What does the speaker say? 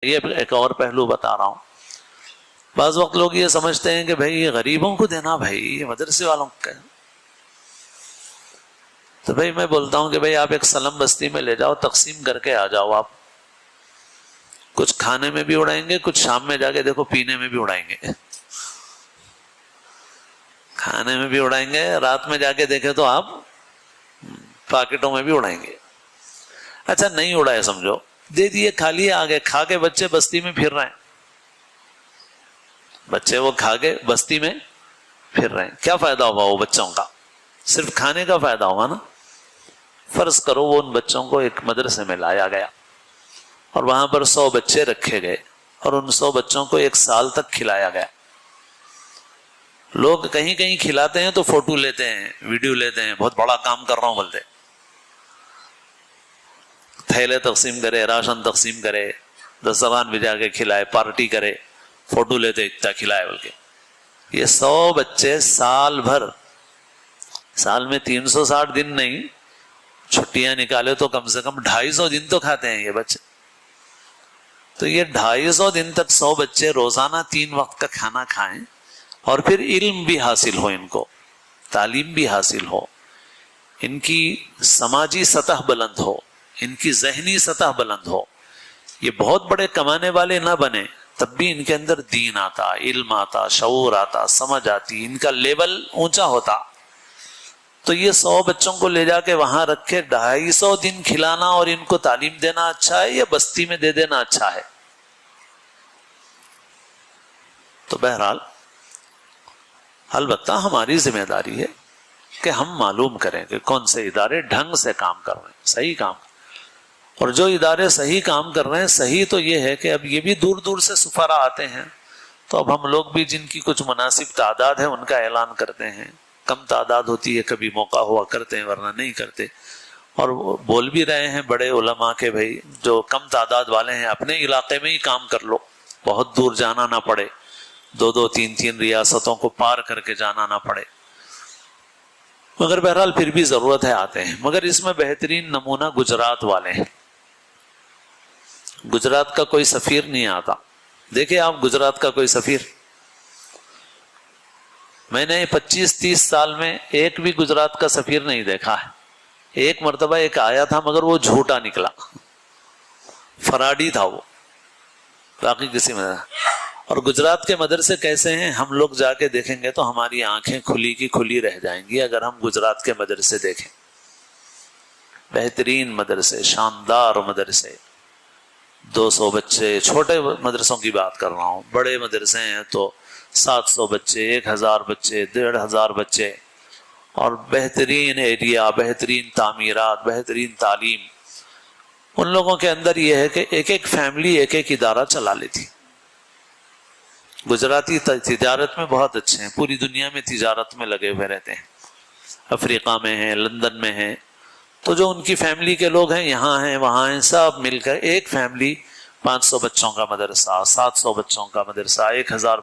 یہ ایک اور پہلو بتا رہا ہوں. بعض وقت لوگ یہ سمجھتے ہیں کہ بھائی یہ غریبوں کو دینا، بھائی یہ مدرسے والوں کا. تو بھائی میں بولتا ہوں کہ بھائی آپ ایک سلم بستی میں لے جاؤ، تقسیم کر کے آ جاؤ. آپ کچھ کھانے میں بھی اڑائیں گے، کچھ شام میں جا کے دیکھو پینے میں بھی اڑائیں گے. کھانے میں بھی اڑائیں گے، رات میں جا کے دیکھے تو آپ پاکٹوں میں بھی اڑائیں گے. اچھا نہیں اڑائے سمجھو، دے دیے، کھا لیے، آگے کھا کے بچے بستی میں پھر رہے ہیں. بچے وہ کھا کے بستی میں پھر رہے ہیں. کیا فائدہ ہوگا وہ بچوں کا؟ صرف کھانے کا فائدہ ہوگا نا. فرض کرو وہ ان بچوں کو ایک مدرسے میں لایا گیا اور وہاں پر 100 بچے رکھے گئے اور ان 100 بچوں کو 1 سال تک کھلایا گیا. لوگ کہیں کہیں کھلاتے ہیں تو فوٹو لیتے ہیں، ویڈیو لیتے ہیں، بہت بڑا کام کر رہا ہوں بولتے. تھیلے تقسیم کرے، راشن تقسیم کرے، دسترخوان بجا کے کھلائے، پارٹی کرے، فوٹو لیتے اتنا کھلائے بول کے. یہ 100 بچے سال بھر، سال میں 360 دن نہیں، چھٹیاں نکالے تو کم سے کم 250 دن تو کھاتے ہیں یہ بچے. تو یہ 250 دن تک 100 بچے روزانہ 3 وقت کا کھانا کھائیں اور پھر علم بھی حاصل ہو، ان کو تعلیم بھی حاصل ہو، ان کی سماجی سطح بلند ہو، ان کی ذہنی سطح بلند ہو. یہ بہت بڑے کمانے والے نہ بنے، تب بھی ان کے اندر دین آتا، علم آتا، شعور آتا، سمجھ آتی، ان کا لیول اونچا ہوتا. تو یہ 100 بچوں کو لے جا کے وہاں رکھ کے 250 دن کھلانا اور ان کو تعلیم دینا اچھا ہے یا بستی میں دے دینا اچھا ہے؟ تو بہرحال البتہ ہماری ذمہ داری ہے کہ ہم معلوم کریں کہ کون سے ادارے ڈھنگ سے کام کر رہے ہیں، صحیح کام. اور جو ادارے صحیح کام کر رہے ہیں، صحیح تو یہ ہے کہ اب یہ بھی دور دور سے سفراء آتے ہیں، تو اب ہم لوگ بھی جن کی کچھ مناسب تعداد ہے ان کا اعلان کرتے ہیں. کم تعداد ہوتی ہے کبھی موقع ہوا کرتے ہیں، ورنہ نہیں کرتے. اور وہ بول بھی رہے ہیں بڑے علماء کے بھائی جو کم تعداد والے ہیں اپنے علاقے میں ہی کام کر لو، بہت دور جانا نہ پڑے، 2 3 ریاستوں کو پار کر کے جانا نہ پڑے. مگر بہرحال پھر بھی ضرورت ہے، آتے ہیں. مگر اس میں بہترین نمونہ گجرات والے ہیں. گجرات کا کوئی سفیر نہیں آتا. دیکھیں آپ گجرات کا کوئی سفیر، میں نے 25-30 سال میں ایک بھی گجرات کا سفیر نہیں دیکھا ہے. ایک مرتبہ ایک آیا تھا مگر وہ جھوٹا نکلا، فراڈی تھا وہ، باقی کسی میں. اور گجرات کے مدرسے کیسے ہیں ہم لوگ جا کے دیکھیں گے تو ہماری آنکھیں کھلی کی کھلی رہ جائیں گی اگر ہم گجرات کے مدرسے دیکھیں. بہترین مدرسے، شاندار مدرسے، 200 بچے. چھوٹے مدرسوں کی بات کر رہا ہوں، بڑے مدرسے ہیں تو 700 بچے، 1000 بچے، 1500 بچے، اور بہترین ایریا، بہترین تعمیرات، بہترین تعلیم. ان لوگوں کے اندر یہ ہے کہ ایک ایک فیملی ایک ایک ادارہ چلا لیتی. گجراتی تجارت میں بہت اچھے ہیں، پوری دنیا میں تجارت میں لگے ہوئے رہتے ہیں، افریقہ میں ہیں، لندن میں ہیں. تو جو ان کی فیملی کے لوگ ہیں یہاں ہیں وہاں ہیں، سب مل کر ایک فیملی 500 بچوں کا مدرسہ، 700 بچوں کا مدرسہ، 1000